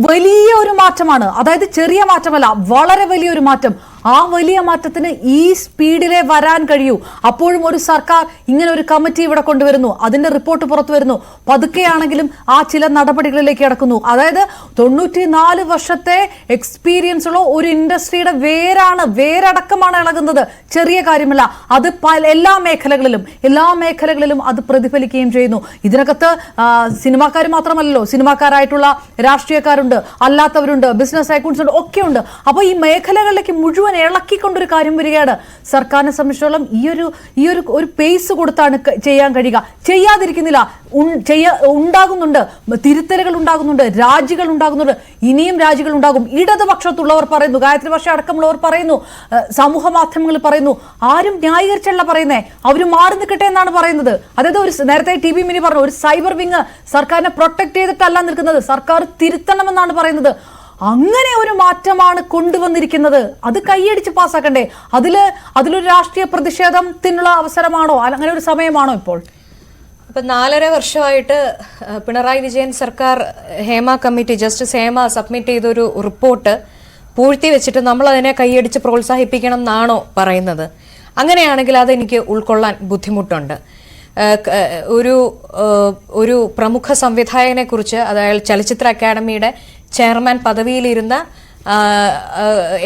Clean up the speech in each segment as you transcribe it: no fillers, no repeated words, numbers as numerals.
വലിയ ഒരു മാറ്റമാണ്. അതായത് ചെറിയ മാറ്റമല്ല, വളരെ വലിയൊരു മാറ്റം. ആ വലിയ മാറ്റത്തിന് ഈ സ്പീഡിലെ വരാൻ കഴിയൂ. അപ്പോഴും ഒരു സർക്കാർ ഇങ്ങനെ ഒരു കമ്മിറ്റി ഇവിടെ കൊണ്ടുവരുന്നു, അതിന്റെ റിപ്പോർട്ട് പുറത്തു വരുന്നു, പതുക്കെയാണെങ്കിലും ആ ചില നടപടികളിലേക്ക് കിടക്കുന്നു. അതായത് 94 വർഷത്തെ എക്സ്പീരിയൻസ് ഉള്ള ഒരു ഇൻഡസ്ട്രിയുടെ വേരടക്കമാണ് ഇളകുന്നത്. ചെറിയ കാര്യമല്ല. അത് എല്ലാ മേഖലകളിലും അത് പ്രതിഫലിക്കുകയും ചെയ്യുന്നു. ഇതിനകത്ത് സിനിമാക്കാർ മാത്രമല്ലല്ലോ, സിനിമാക്കാരായിട്ടുള്ള രാഷ്ട്രീയക്കാരുണ്ട്, അല്ലാത്തവരുണ്ട്, ബിസിനസ് ടൈക്കൂൺസ് ഉണ്ട്, ഒക്കെ ഉണ്ട്. അപ്പൊ ഈ മേഖലകളിലേക്ക് മുഴുവൻ ഇളക്കിക്കൊണ്ടൊരു കാര്യം വരികയാണ്. സർക്കാരിനെ സംബന്ധിച്ചോളം ഈ ഒരു പേസ് കൊടുത്താണ് ചെയ്യാൻ കഴിയുക. ചെയ്യാതിരിക്കുന്നില്ല, ഉണ്ടാകുന്നുണ്ട്, തിരുത്തലുകൾ ഉണ്ടാകുന്നുണ്ട്, രാജികൾ ഉണ്ടാകുന്നുണ്ട്, ഇനിയും രാജികൾ ഉണ്ടാകും. ഇടതുപക്ഷത്തുള്ളവർ പറയുന്നു, ഗായത്രി ഭാഷ അടക്കമുള്ളവർ പറയുന്നു, സമൂഹ മാധ്യമങ്ങളിൽ പറയുന്നു, ആരും ന്യായീകരിച്ചല്ല പറയുന്നേ, അവര് മാറി നിൽക്കട്ടെ എന്നാണ് പറയുന്നത്. അതായത് നേരത്തെ ടി ബി മിനി പറഞ്ഞു, ഒരു സൈബർ വിങ് സർക്കാരിനെ പ്രൊട്ടക്ട് ചെയ്തിട്ടല്ല നിൽക്കുന്നത്, സർക്കാർ തിരുത്തണമെന്നാണ് പറയുന്നത്. അങ്ങനെ ഒരു മാറ്റമാണ് കൊണ്ടുവന്നിരിക്കുന്നത്. അത് കൈയടിച്ച് പാസ്സാക്കണ്ടേ? അതിലൊരു രാഷ്ട്രീയ പ്രതിഷേധത്തിനുള്ള അവസരമാണോ, അങ്ങനെ ഒരു സമയമാണോ ഇപ്പോൾ? ഇപ്പൊ 4.5 വർഷമായിട്ട് പിണറായി വിജയൻ സർക്കാർ Hema committee, justice Hema submit ചെയ്തൊരു റിപ്പോർട്ട് പൂഴ്ത്തി വെച്ചിട്ട് നമ്മൾ അതിനെ കൈയടിച്ച് പ്രോത്സാഹിപ്പിക്കണം എന്നാണോ പറയുന്നത്? അങ്ങനെയാണെങ്കിൽ അതെനിക്ക് ഉൾക്കൊള്ളാൻ ബുദ്ധിമുട്ടുണ്ട്. ഒരു പ്രമുഖ സംവിധായകനെ കുറിച്ച്, അതായത് ചലച്ചിത്ര അക്കാദമിയുടെ ചെയർമാൻ പദവിയിലിരുന്ന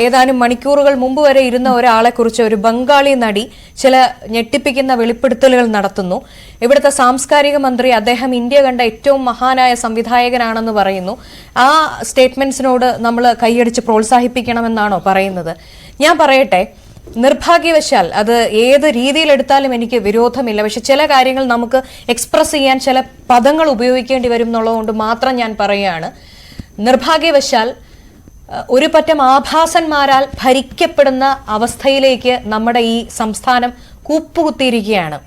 ഏതാനും മണിക്കൂറുകൾ മുമ്പ് വരെ ഇരുന്ന ഒരാളെ കുറിച്ച് ഒരു ബംഗാളി നടി ചില ഞെട്ടിപ്പിക്കുന്ന വെളിപ്പെടുത്തലുകൾ നടത്തുന്നു. ഇവിടുത്തെ സാംസ്കാരിക മന്ത്രി അദ്ദേഹം ഇന്ത്യ കണ്ട ഏറ്റവും മഹാനായ സംവിധായകനാണെന്ന് പറയുന്നു. ആ സ്റ്റേറ്റ്മെന്റ്സിനോട് നമ്മൾ കൈയടിച്ച് പ്രോത്സാഹിപ്പിക്കണമെന്നാണോ പറയുന്നത്? ഞാൻ പറയട്ടെ, നിർഭാഗ്യവശാൽ അത് ഏത് രീതിയിലെടുത്താലും എനിക്ക് വിരോധമില്ല. പക്ഷെ ചില കാര്യങ്ങൾ നമുക്ക് എക്സ്പ്രസ് ചെയ്യാൻ ചില പദങ്ങൾ ഉപയോഗിക്കേണ്ടി വരും എന്നുള്ളതുകൊണ്ട് മാത്രം ഞാൻ പറയുകയാണ്. നിർഭാഗ്യവശാൽ ഒരു പറ്റം ആഭാസന്മാരാൽ ഭരിക്കപ്പെടുന്ന അവസ്ഥയിലേക്ക് നമ്മുടെ ഈ സംസ്ഥാനം കൂപ്പുകുത്തിയിരിക്കുകയാണ്.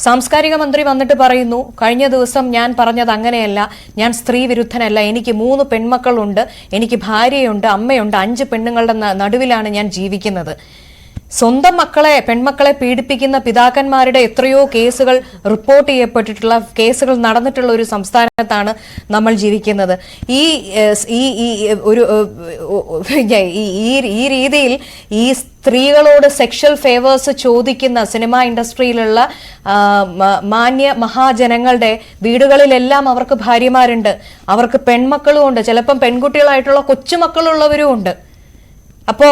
സാംസ്കാരിക മന്ത്രി വന്നിട്ട് പറയുന്നു, കഴിഞ്ഞ ദിവസം ഞാൻ പറഞ്ഞത് അങ്ങനെയല്ല, ഞാൻ സ്ത്രീ വിരുദ്ധനല്ല, എനിക്ക് 3 പെൺമക്കളുണ്ട്, എനിക്ക് ഭാര്യയുണ്ട്, അമ്മയുണ്ട്, 5 പെണ്ണുങ്ങളുടെ നടുവിലാണ് ഞാൻ ജീവിക്കുന്നത്. സ്വന്തം പെൺമക്കളെ പീഡിപ്പിക്കുന്ന പിതാക്കന്മാരുടെ എത്രയോ കേസുകൾ റിപ്പോർട്ട് ചെയ്യപ്പെട്ടിട്ടുള്ള കേസുകൾ നടന്നിട്ടുള്ള ഒരു സംസ്ഥാനത്താണ് നമ്മൾ ജീവിക്കുന്നത്. ഈ രീതിയിൽ ഈ സ്ത്രീകളോട് സെക്ഷൽ ഫേവേഴ്സ് ചോദിക്കുന്ന സിനിമാ ഇൻഡസ്ട്രിയിലുള്ള മാന്യ മഹാജനങ്ങളുടെ വീടുകളിലെല്ലാം അവർക്ക് ഭാര്യമാരുണ്ട്, അവർക്ക് പെൺമക്കളും ഉണ്ട്, ചിലപ്പം പെൺകുട്ടികളായിട്ടുള്ള കൊച്ചുമക്കളുള്ളവരും ഉണ്ട്. അപ്പോ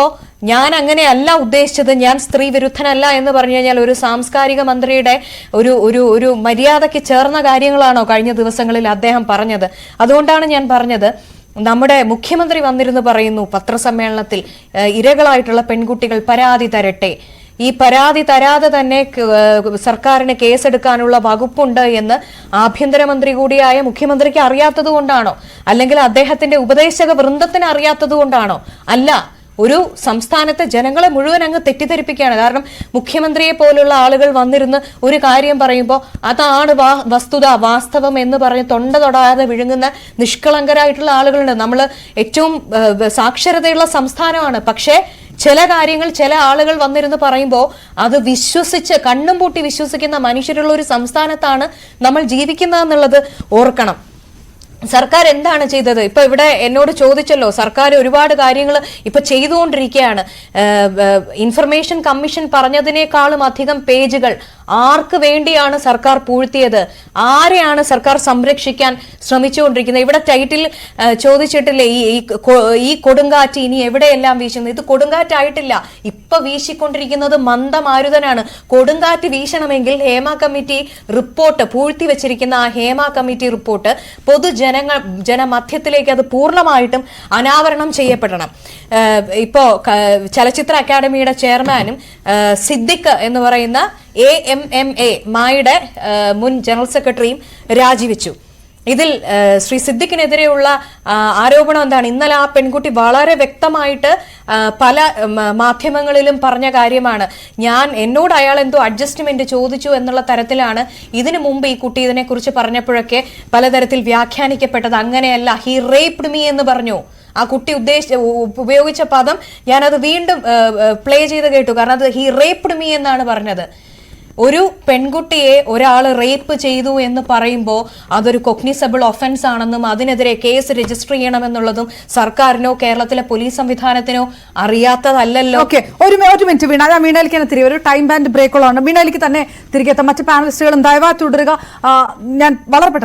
ഞാൻ അങ്ങനെയല്ല ഉദ്ദേശിച്ചത്, ഞാൻ സ്ത്രീ വിരുദ്ധനല്ല എന്ന് പറഞ്ഞു കഴിഞ്ഞാൽ ഒരു സാംസ്കാരിക മന്ത്രിയുടെ ഒരു മര്യാദയ്ക്ക് ചേർന്ന കാര്യങ്ങളാണോ കഴിഞ്ഞ ദിവസങ്ങളിൽ അദ്ദേഹം പറഞ്ഞത്? അതുകൊണ്ടാണ് ഞാൻ പറഞ്ഞത്, നമ്മുടെ മുഖ്യമന്ത്രി വന്നിരുന്നു പറയുന്നു പത്രസമ്മേളനത്തിൽ, ഇരകളായിട്ടുള്ള പെൺകുട്ടികൾ പരാതി തരട്ടെ, ഈ പരാതി തരാതെ തന്നെ സർക്കാരിന് കേസെടുക്കാനുള്ള വകുപ്പുണ്ട് എന്ന് ആഭ്യന്തരമന്ത്രി കൂടിയായ മുഖ്യമന്ത്രിക്ക് അറിയാത്തത് കൊണ്ടാണോ? അല്ലെങ്കിൽ അദ്ദേഹത്തിന്റെ ഉപദേശക വൃന്ദത്തിന് അറിയാത്തത് കൊണ്ടാണോ? അല്ല, ഒരു സംസ്ഥാനത്തെ ജനങ്ങളെ മുഴുവൻ അങ്ങ് തെറ്റിദ്ധരിപ്പിക്കുകയാണ്. കാരണം മുഖ്യമന്ത്രിയെ പോലുള്ള ആളുകൾ വന്നിരുന്ന് ഒരു കാര്യം പറയുമ്പോൾ അതാണ് വസ്തുത, വാസ്തവം എന്ന് പറഞ്ഞ് തൊണ്ട തൊടാതെ വിഴുങ്ങുന്ന നിഷ്കളങ്കരായിട്ടുള്ള ആളുകളുണ്ട്. നമ്മൾ ഏറ്റവും സാക്ഷരതയുള്ള സംസ്ഥാനമാണ്. പക്ഷേ ചില കാര്യങ്ങൾ ചില ആളുകൾ വന്നിരുന്ന് പറയുമ്പോൾ അത് വിശ്വസിച്ച് കണ്ണും പൂട്ടി വിശ്വസിക്കുന്ന മനുഷ്യരുള്ള ഒരു സംസ്ഥാനത്താണ് നമ്മൾ ജീവിക്കുന്നതെന്നുള്ളത് ഓർക്കണം. സർക്കാർ എന്താണ് ചെയ്തത്? ഇപ്പൊ ഇവിടെ എന്നോട് ചോദിച്ചല്ലോ, സർക്കാർ ഒരുപാട് കാര്യങ്ങൾ ഇപ്പൊ ചെയ്തുകൊണ്ടിരിക്കുകയാണ്. ഇൻഫർമേഷൻ കമ്മീഷൻ പറഞ്ഞതിനേക്കാളും അധികം പേജുകൾ ആർക്ക് വേണ്ടിയാണ് സർക്കാർ പൂഴ്ത്തിയത്? ആരെയാണ് സർക്കാർ സംരക്ഷിക്കാൻ ശ്രമിച്ചുകൊണ്ടിരിക്കുന്നത്? ഇവിടെ ടൈറ്റിൽ ചോദിച്ചിട്ടില്ലേ, ഈ കൊടുങ്കാറ്റ് ഇനി എവിടെയെല്ലാം വീശുന്നു? ഇത് കൊടുങ്കാറ്റായിട്ടില്ല, ഇപ്പൊ വീശിക്കൊണ്ടിരിക്കുന്നത് മന്ദമാരുതനാണ്. കൊടുങ്കാറ്റ് വീശണമെങ്കിൽ ഹേമ കമ്മിറ്റി റിപ്പോർട്ട്, പൂഴ്ത്തി വെച്ചിരിക്കുന്ന ആ ഹേമ കമ്മിറ്റി റിപ്പോർട്ട് ജനമധ്യത്തിലേക്ക് അത് പൂർണ്ണമായിട്ടും അനാവരണം ചെയ്യപ്പെടണം. ഇപ്പോ ചലച്ചിത്ര അക്കാദമിയുടെ ചെയർമാനും സിദ്ദിഖ് എന്ന് പറയുന്ന AMMA മായുടെ മുൻ ജനറൽ സെക്രട്ടറിയും രാജിവെച്ചു. ഇതിൽ ശ്രീ സിദ്ദിഖിനെതിരെയുള്ള ആരോപണം എന്താണ്? ഇന്നലെ ആ പെൺകുട്ടി വളരെ വ്യക്തമായിട്ട് പല മാധ്യമങ്ങളിലും പറഞ്ഞ കാര്യമാണ്. എന്നോട് അയാൾ എന്തോ അഡ്ജസ്റ്റ്മെന്റ് ചോദിച്ചു എന്നുള്ള തരത്തിലാണ് ഇതിനു മുമ്പ് ഈ കുട്ടി ഇതിനെക്കുറിച്ച് പറഞ്ഞപ്പോഴൊക്കെ പലതരത്തിൽ വ്യാഖ്യാനിക്കപ്പെട്ടത്. അങ്ങനെയല്ല, ഹി റേപ്ഡ് മീ എന്ന് പറഞ്ഞു. ആ കുട്ടി ഉപയോഗിച്ച പദം ഞാനത് വീണ്ടും പ്ലേ ചെയ്ത് കേട്ടു. കാരണം അത് ഹി റേപ്ഡ് മീ എന്നാണ് പറഞ്ഞത്. ഒരു പെൺകുട്ടിയെ ഒരാൾ റേപ്പ് ചെയ്തു എന്ന് പറയുമ്പോൾ അതൊരു കൊഗ്നിസബിൾ ഒഫൻസ് ആണെന്നും അതിനെതിരെ കേസ് രജിസ്റ്റർ ചെയ്യണമെന്നുള്ളതും സർക്കാരിനോ കേരളത്തിലെ പോലീസ് സംവിധാനത്തിനോ അറിയാത്തതല്ലല്ലോ. ഓക്കെ, ഒരു മിനിറ്റ് വീണ, ഞാൻ വീണയിലേക്ക് തന്നെ തിരികെ, ഒരു ടൈം ബാൻഡ് ബ്രേക്കുള്ളതാണ്. വീണയിലേക്ക് തന്നെ തിരികെ എത്താം. മറ്റ് പാനലിസ്റ്റുകളും ദയവായി തുടരുക. ഞാൻ വളരെ പെട്ടെന്ന്